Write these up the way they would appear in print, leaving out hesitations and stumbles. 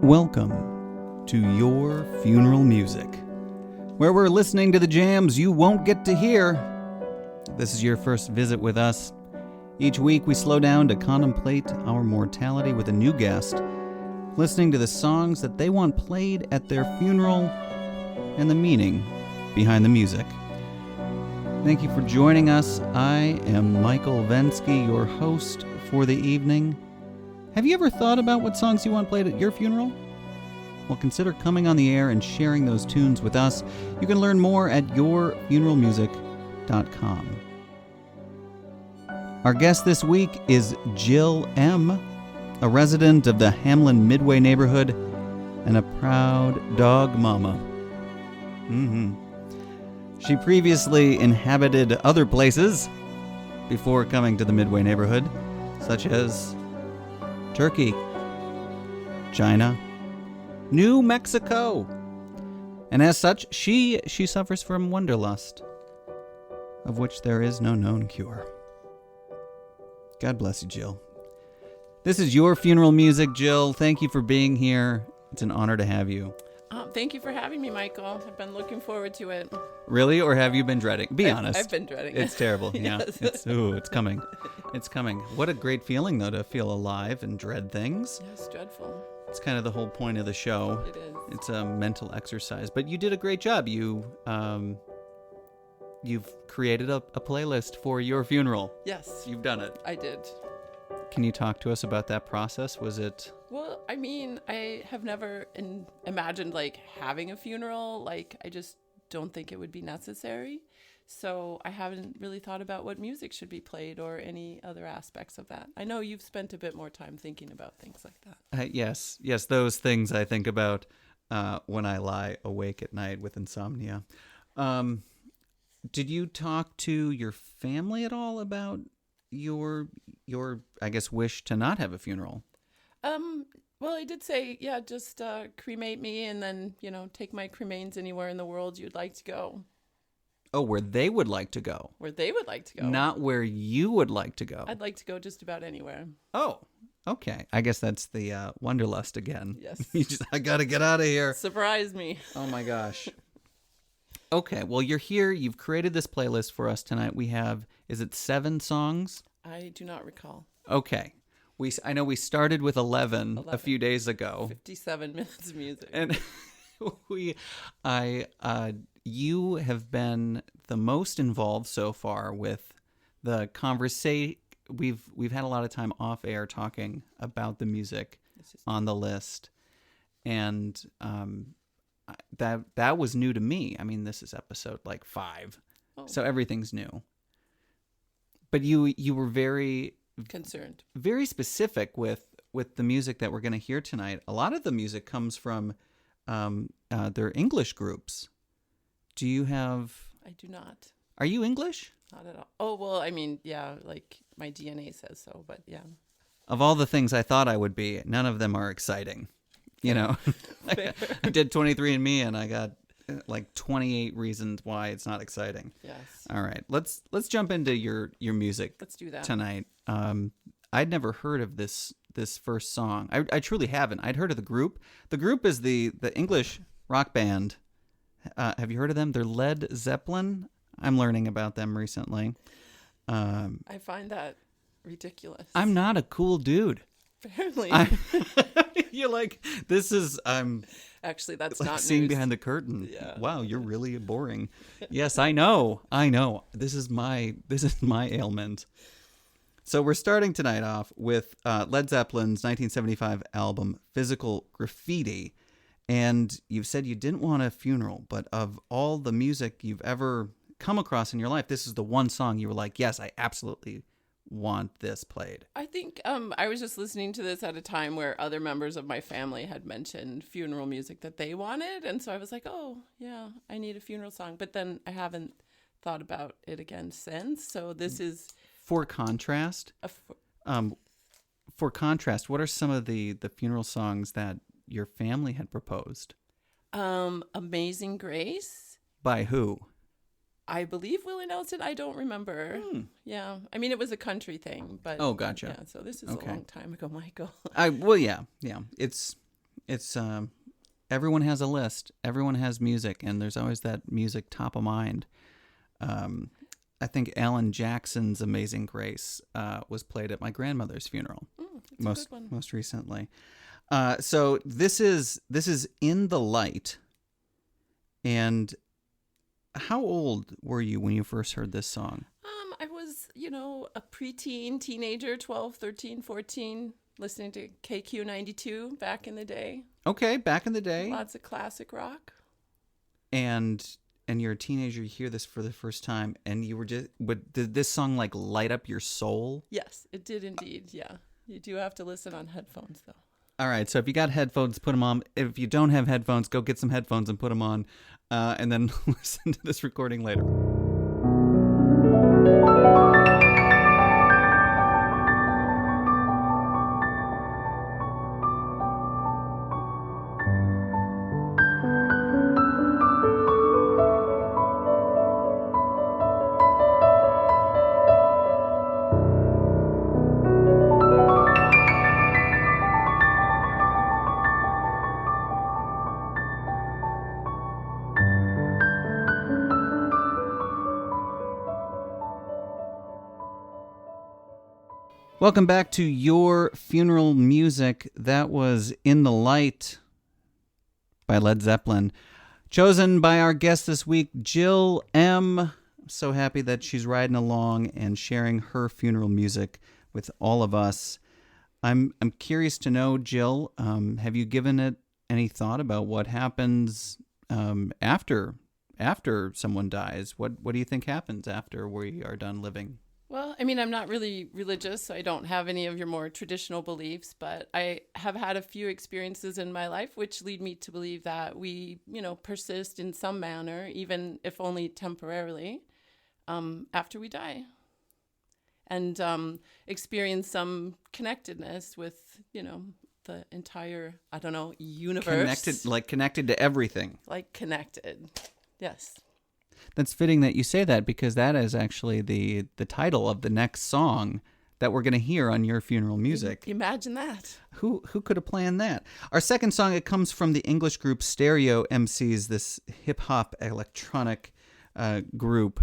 Welcome to Your Funeral Music, where we're listening to the jams you won't get to hear. This is your first visit with us. Each week we slow down to contemplate our mortality with a new guest, listening to the songs that they want played at their funeral and the meaning behind the music. Thank you for joining us. I am Michael Vensky, your host for the evening. Have you ever thought about what songs you want played at your funeral? Well, consider coming on the air and sharing those tunes with us. You can learn more at yourfuneralmusic.com. Our guest this week is Jill M., a resident of the Hamlin Midway neighborhood and a proud dog mama. She previously inhabited other places before coming to the Midway neighborhood, such as Turkey, China, New Mexico, and as such, she suffers from wanderlust, of which there is no known cure. God bless you, Jill. This is Your Funeral Music, Jill. Thank you for being here. It's an honor to have you. Thank you for having me, Michael. I've been looking forward to it. Really, or have you been dreading? Be honest. I've been dreading it. It's terrible. Yeah, Yes. it's coming. It's coming. What a great feeling, though, to feel alive and dread things. Yes, dreadful. It's kind of the whole point of the show. It is. It's a mental exercise. But you did a great job. You've created a playlist for your funeral. Yes, You've done it. I did. Can you talk to us about that process? Was it... Well, I mean, I have never imagined having a funeral. I just don't think it would be necessary. So I haven't really thought about what music should be played or any other aspects of that. I know you've spent a bit more time thinking about things like that. Yes, those things I think about when I lie awake at night with insomnia. Did you talk to your family at all about your I guess wish to not have a funeral? Well, I did say, just cremate me and then, take my cremains anywhere in the world you'd like to go. Oh, where they would like to go. Where they would like to go. Not where you would like to go. I'd like to go just about anywhere. Oh, okay. I guess that's the wanderlust again. Yes. I gotta get out of here. Surprise me. Oh my gosh. Okay, well, you're here. You've created this playlist for us tonight. We have, is it 7 songs? I do not recall. Okay. I know we started with 11 a few days ago. 57 minutes of music. And you have been the most involved so far with the conversation. We've had a lot of time off air talking about the music on the list, and that was new to me. I mean, this is episode 5, so everything's new. But you were very concerned, very specific with the music that we're going to hear tonight. A lot of the music comes from their English groups. Do you have... I do not. Are you English? Not at all. Oh, well, I mean, yeah, my DNA says so, but yeah. Of all the things I thought I would be, none of them are exciting. You know, I did 23andMe and I got 28 reasons why it's not exciting. Yes. All right, let's jump into your music. Let's do that tonight. I'd never heard of this first song. I truly haven't. I'd heard of the group. The group is the English rock band. Have you heard of them? They're Led Zeppelin. I'm learning about them recently. I find that ridiculous. I'm not a cool dude. Apparently. You're like, this is, actually, that's like not seeing news. behind the curtain. Yeah. Wow, you're really boring. Yes, I know. This is my ailment. So we're starting tonight off with Led Zeppelin's 1975 album Physical Graffiti. And you've said you didn't want a funeral, but of all the music you've ever come across in your life, this is the one song you were like, yes, I absolutely want this played. I think I was just listening to this at a time where other members of my family had mentioned funeral music that they wanted. And so I was like, oh, yeah, I need a funeral song. But then I haven't thought about it again since. So this is... For contrast, what are some of the funeral songs that your family had proposed? Amazing Grace. By who? I believe Willie Nelson. I don't remember. Yeah. I mean, it was a country thing, but... Oh, gotcha. Yeah, so this is Okay. a long time ago, Michael. Well, yeah. It's It's everyone has a list. Everyone has music, and there's always that music top of mind. I think Alan Jackson's "Amazing Grace" was played at my grandmother's funeral It's a good one. most recently. So this is "In the Light." And how old were you when you first heard this song? I was, a preteen, teenager, 12, 13, 14, listening to KQ92 back in the day. Okay, back in the day. Lots of classic rock. And you're a teenager, you hear this for the first time, and you were but did this song like light up your soul? Yes, it did indeed. Yeah. You do have to listen on headphones, though. All right, so if you got headphones, put them on. If you don't have headphones, go get some headphones and put them on, and then listen to this recording later. Welcome back to Your Funeral Music. That was "In the Light" by Led Zeppelin. Chosen by our guest this week, Jill M. I'm so happy that she's riding along and sharing her funeral music with all of us. I'm curious to know, Jill, have you given it any thought about what happens after someone dies? What do you think happens after we are done living? Well, I mean, I'm not really religious, so I don't have any of your more traditional beliefs, but I have had a few experiences in my life which lead me to believe that we, persist in some manner, even if only temporarily, after we die. And experience some connectedness with, the entire, universe. Connected to everything. Like connected, yes. That's fitting that you say that, because that is actually the title of the next song that we're going to hear on Your Funeral Music. Imagine that. Who could have planned that? Our second song, it comes from the English group Stereo MCs, this hip-hop electronic group.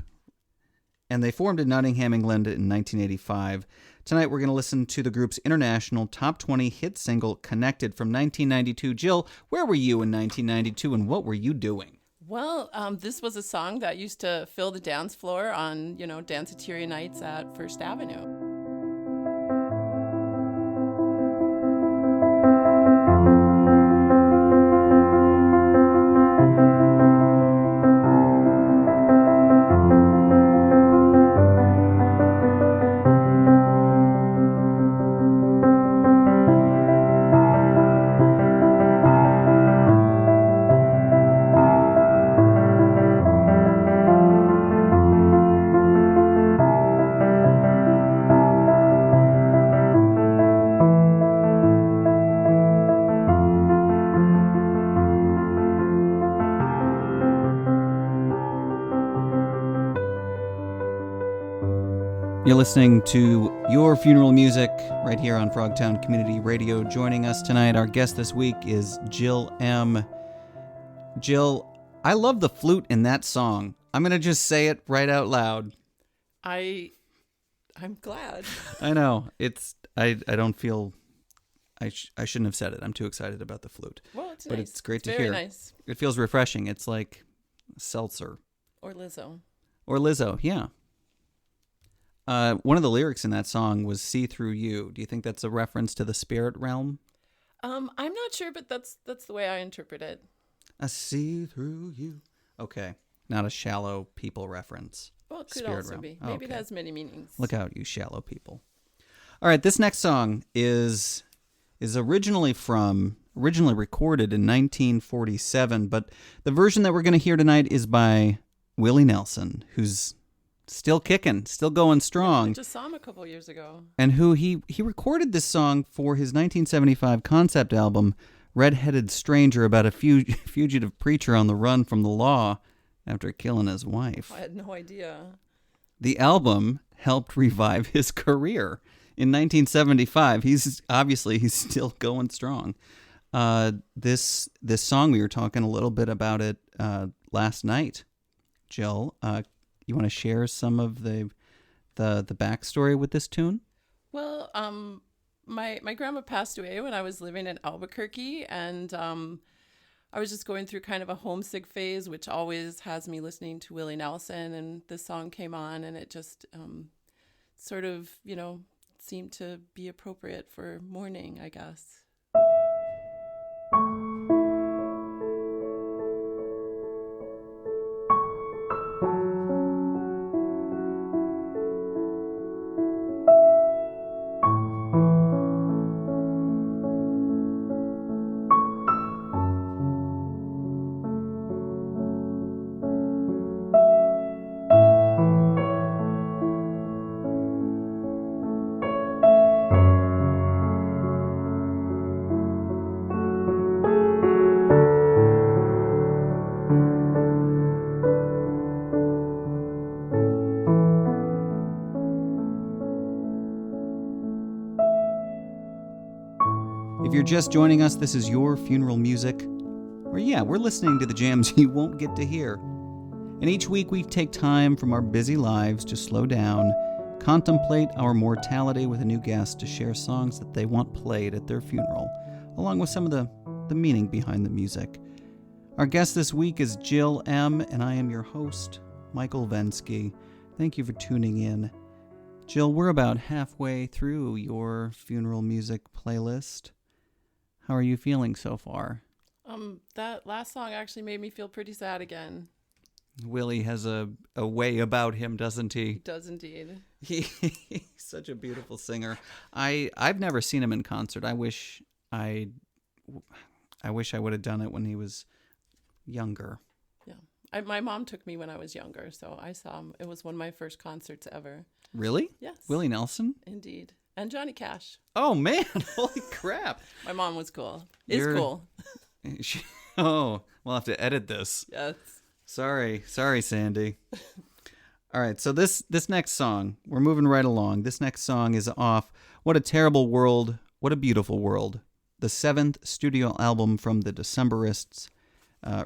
And they formed in Nottingham, England in 1985. Tonight we're going to listen to the group's international top 20 hit single, Connected, from 1992. Jill, where were you in 1992 and what were you doing? Well, this was a song that used to fill the dance floor on, danceteria nights at First Avenue. You're listening to Your Funeral Music right here on Frogtown Community Radio. Joining us tonight, our guest this week is Jill M. Jill, I love the flute in that song. I'm going to just say it right out loud. I'm glad. I know. I don't feel... I shouldn't have said it. I'm too excited about the flute. Well, it's but nice. It's great to very hear. Nice. It feels refreshing. It's like seltzer. Or Lizzo. Or Lizzo, yeah. One of the lyrics in that song was "See Through You." Do you think that's a reference to the spirit realm? I'm not sure, but that's the way I interpret it. I see through you. Okay, not a shallow people reference. Well, it could Spirit also realm. be. Maybe Okay. it has many meanings. Look out, you shallow people. All right, this next song is originally recorded in 1947, but the version that we're going to hear tonight is by Willie Nelson, who's still kicking, still going strong. I just saw him a couple years ago. And who he recorded this song for his 1975 concept album, Red-Headed Stranger, about a fugitive preacher on the run from the law after killing his wife. I had no idea. The album helped revive his career. In 1975, he's still going strong. This song, we were talking a little bit about it last night. Jill, you want to share some of the backstory with this tune? Well, my grandma passed away when I was living in Albuquerque, and I was just going through kind of a homesick phase, which always has me listening to Willie Nelson, and this song came on, and it just sort of, seemed to be appropriate for mourning, I guess. If you're just joining us, this is Your Funeral Music, where, we're listening to the jams you won't get to hear. And each week we take time from our busy lives to slow down, contemplate our mortality with a new guest to share songs that they want played at their funeral, along with some of the meaning behind the music. Our guest this week is Jill M., and I am your host, Michael Vensky. Thank you for tuning in. Jill, we're about halfway through your funeral music playlist. How are you feeling so far? That last song actually made me feel pretty sad again. Willie has a way about him, doesn't he? He does indeed. He's such a beautiful singer. I've never seen him in concert. I wish I would have done it when he was younger. Yeah, my mom took me when I was younger, so I saw him. It was one of my first concerts ever. Really? Yes. Willie Nelson? Indeed. And Johnny Cash. Oh, man. Holy crap. My mom was cool. Cool. Oh, we'll have to edit this. Yes. Sorry, Sandy. All right, so this next song, we're moving right along. This next song is off What a Terrible World, What a Beautiful World, the 7th studio album from the Decemberists,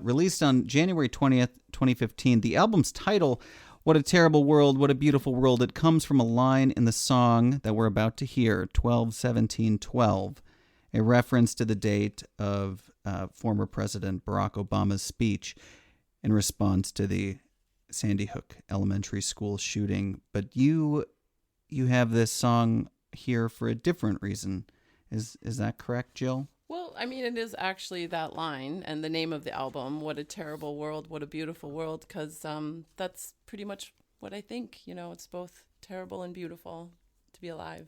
released on January 20th, 2015. The album's title, What a Terrible World, What a Beautiful World, it comes from a line in the song that we're about to hear, 12/17/12, a reference to the date of former President Barack Obama's speech in response to the Sandy Hook Elementary School shooting. But you have this song here for a different reason. Is that correct, Jill? Well, I mean, it is actually that line and the name of the album, What a Terrible World, What a Beautiful World, because that's pretty much what I think. It's both terrible and beautiful to be alive.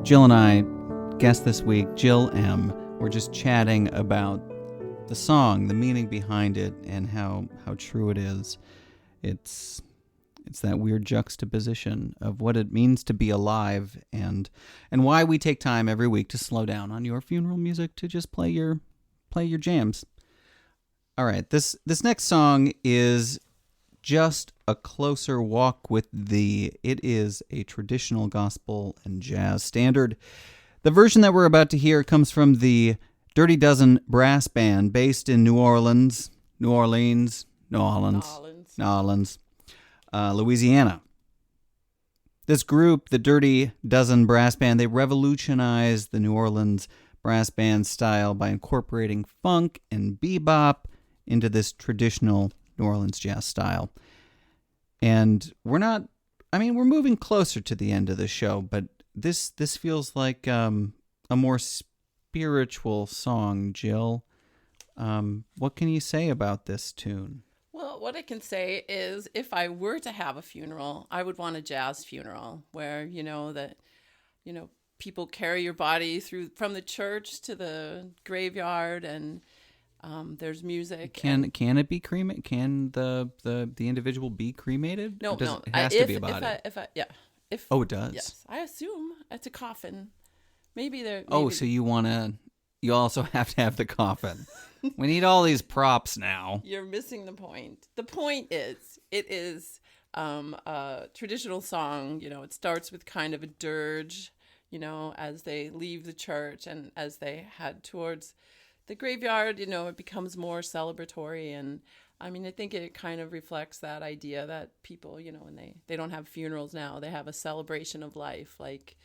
Jill and I, guest this week, Jill M., we're just chatting about the song, the meaning behind it, and how true it is. It's that weird juxtaposition of what it means to be alive and why we take time every week to slow down on your funeral music to just play your jams. All right, this next song is just a closer walk with thee. It is a traditional gospel and jazz standard. The version that we're about to hear comes from the Dirty Dozen Brass Band based in New Orleans, Louisiana. This group, the Dirty Dozen Brass Band, they revolutionized the New Orleans brass band style by incorporating funk and bebop into this traditional New Orleans jazz style. And we're moving closer to the end of the show, but this feels like a more spiritual song, Jill. What can you say about this tune? Well, what I can say is if I were to have a funeral, I would want a jazz funeral where, people carry your body from the church to the graveyard and There's music. Can it be cremated? Can the individual be cremated? No, Or does no. It has to be a body. If Oh, it does. yes, I assume it's a coffin. Maybe there. Oh, maybe- so you also have to have the coffin. We need all these props now. You're missing the point. The point is, it is a traditional song. You know, it starts with kind of a dirge, you know, as they leave the church and as they head towards the graveyard, you know, it becomes more celebratory. And I mean, I think it kind of reflects that idea that people, you know, when they don't have funerals now, they have a celebration of life. Like,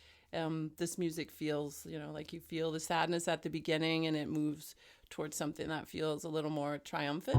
this music feels, you know, like you feel the sadness at the beginning and it moves towards something that feels a little more triumphant.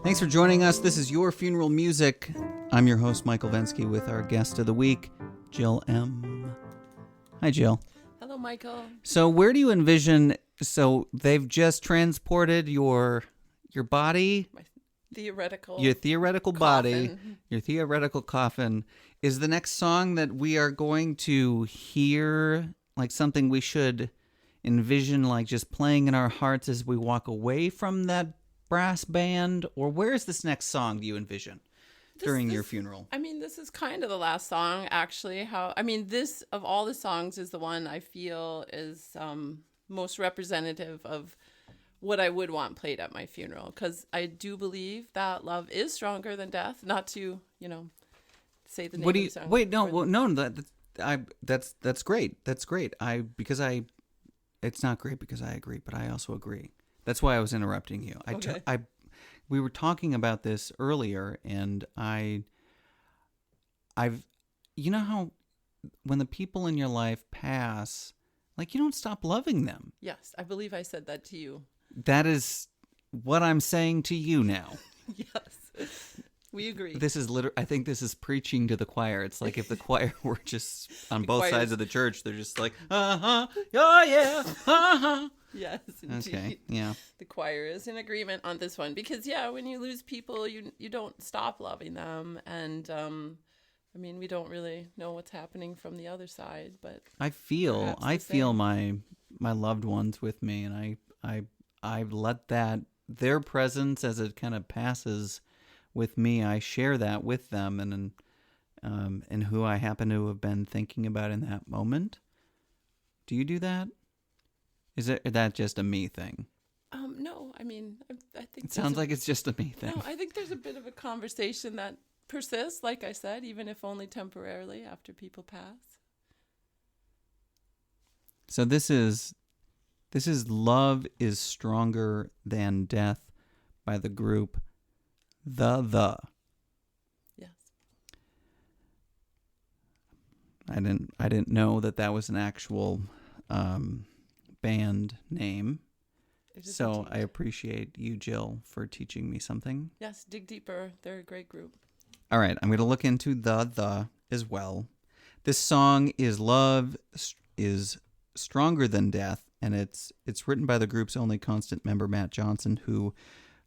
Thanks for joining us. This is Your Funeral Music. I'm your host, Michael Vensky, with our guest of the week, Jill M. Hi, Jill. Hello, Michael. So where do you envision, so they've just transported your body, My theoretical. your theoretical body, coffin. your theoretical coffin. Is the next song that we are going to hear like something we should envision like just playing in our hearts as we walk away from that brass band? Or where is this next song do you envision during your funeral? I mean, this is kind of the last song, actually. This, of all the songs, is the one I feel is most representative of what I would want played at my funeral. Because I do believe that love is stronger than death. Not to, you know, say the name What do of you the song. wait? No, well, no. That's great. That's great. It's not great because I agree, but I also agree. That's why I was interrupting you. Okay. We were talking about this earlier, and you know how when the people in your life pass, like you don't stop loving them. Yes, I believe I said that to you. That is what I'm saying to you now. Yes, we agree. This is I think this is preaching to the choir. It's like if the choir were just on both choir's- sides of the church, they're just like, oh yeah, Yes, indeed. Okay, yeah. The choir is in agreement on this one because, yeah, when you lose people, you don't stop loving them, and I mean, we don't really know what's happening from the other side, but I feel Perhaps the I feel same. my loved ones with me, and I've let that their presence as it kind of passes with me. I share that with them, and who I happen to have been thinking about in that moment. Do you do that? Is that just a me thing? no, I mean, I think It sounds like it's just a me thing. no, I think there's a bit of a conversation that persists, like I said, even if only temporarily after people pass. So this is Love is Stronger Than Death by the group The. Yes. I didn't know that was an actual band name. It is So indeed. I appreciate you, Jill, for teaching me something. Yes, dig deeper. They're a great group. All right, I'm going to look into the as well. This song is Love is Stronger Than Death, and it's written by the group's only constant member, Matt Johnson, who,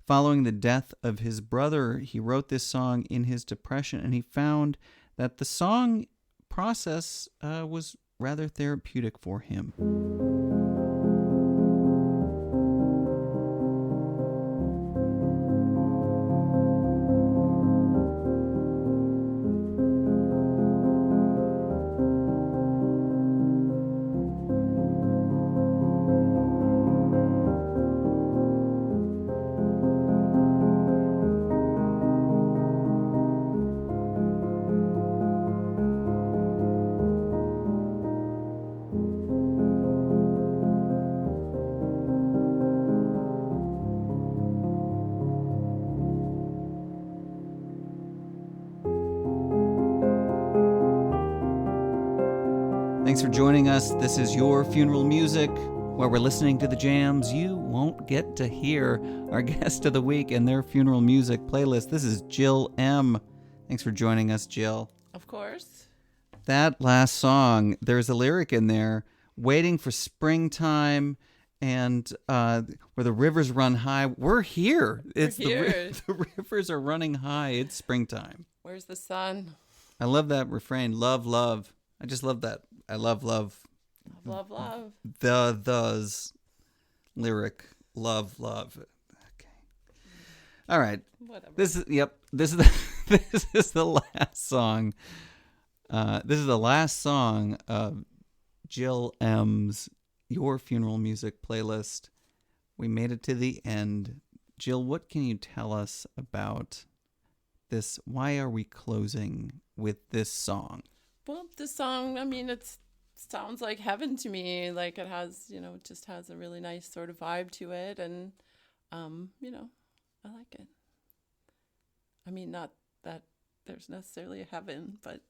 following the death of his brother, he wrote this song in his depression, and he found that the song process was rather therapeutic for him. Thanks for joining us. This is Your Funeral Music, where we're listening to the jams you won't get to hear. Our guest of the week and their funeral music playlist. This is Jill M. Thanks for joining us, Jill. Of course. That last song, there's a lyric in there, waiting for springtime and where the rivers run high. We're here. We're here. The rivers are running high. It's springtime. Where's the sun? I love that refrain. Love, love. I just love that. I love, love. Love, love. The's lyric. Love, love. Okay. All right. Whatever. This is this is the last song. This is the last song of Jill M's Your Funeral Music playlist. We made it to the end. Jill, what can you tell us about this? Why are we closing with this song? Well, this song, I mean, it sounds like heaven to me. Like it has, it just has a really nice sort of vibe to it. And, I like it. I mean, not that there's necessarily a heaven, but.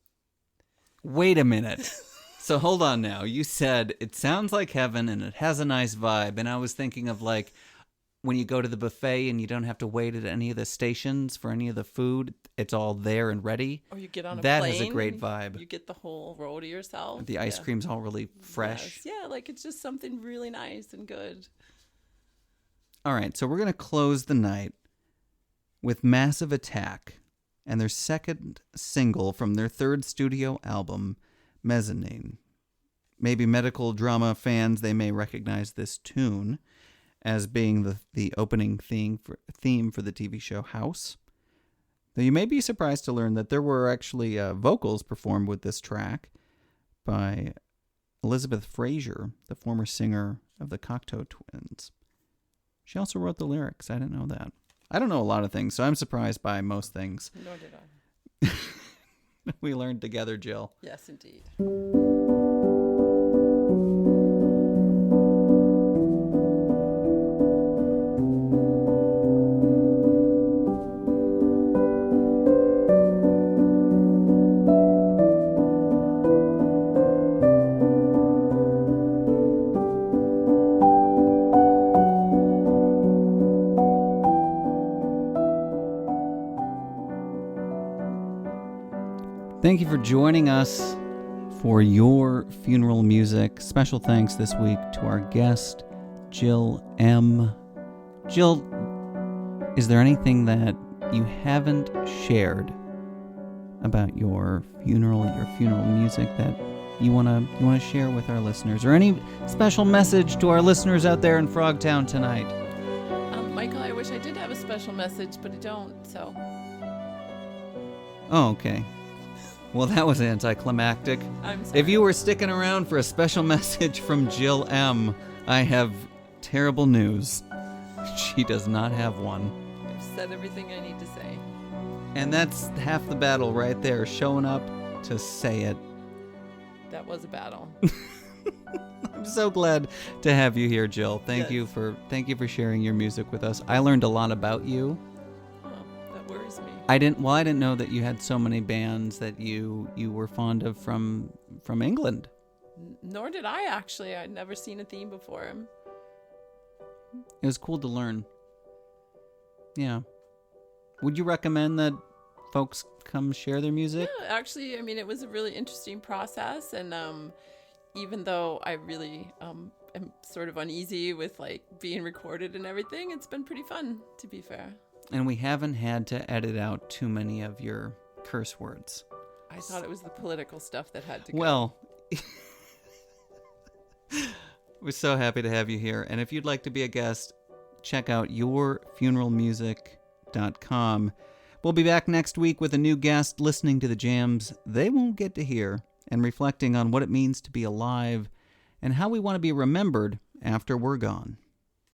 Wait a minute. So hold on now. You said it sounds like heaven and it has a nice vibe. And I was thinking of like when you go to the buffet and you don't have to wait at any of the stations for any of the food. It's all there and ready. Or you get on a that plane. That has a great vibe. You get the whole row to yourself. The ice cream's all really fresh. Yes. Yeah, like it's just something really nice and good. All right, so we're going to close the night with Massive Attack and their second single from their third studio album, Mezzanine. Maybe medical drama fans, they may recognize this tune as being the opening theme for the TV show House. Though you may be surprised to learn that there were actually vocals performed with this track by Elizabeth Fraser, the former singer of the Cocteau Twins. She also wrote the lyrics. I didn't know that. I don't know a lot of things, so I'm surprised by most things. Nor did I. We learned together, Jill. Yes, indeed. Thank you for joining us for Your Funeral Music. Special thanks this week to our guest, Jill M. Jill, is there anything that you haven't shared about your funeral music that you wanna share with our listeners, or any special message to our listeners out there in Frogtown tonight? Michael, I wish I did have a special message, but I don't. So. Oh, okay. Well, that was anticlimactic. I'm sorry. If you were sticking around for a special message from Jill M., I have terrible news. She does not have one. I've said everything I need to say. And that's half the battle right there, showing up to say it. That was a battle. I'm so glad to have you here, Jill. Thank Yes. you for sharing your music with us. I learned a lot about you. That worries me. I didn't know that you had so many bands that you were fond of from England. Nor did I, actually. I'd never seen a theme before. It was cool to learn. Yeah. Would you recommend that folks come share their music? Yeah, actually, I mean, it was a really interesting process. And even though I really am sort of uneasy with like being recorded and everything, it's been pretty fun, to be fair. And we haven't had to edit out too many of your curse words. I thought it was the political stuff that had to go. Well, we're so happy to have you here. And if you'd like to be a guest, check out yourfuneralmusic.com. We'll be back next week with a new guest listening to the jams they won't get to hear and reflecting on what it means to be alive and how we want to be remembered after we're gone.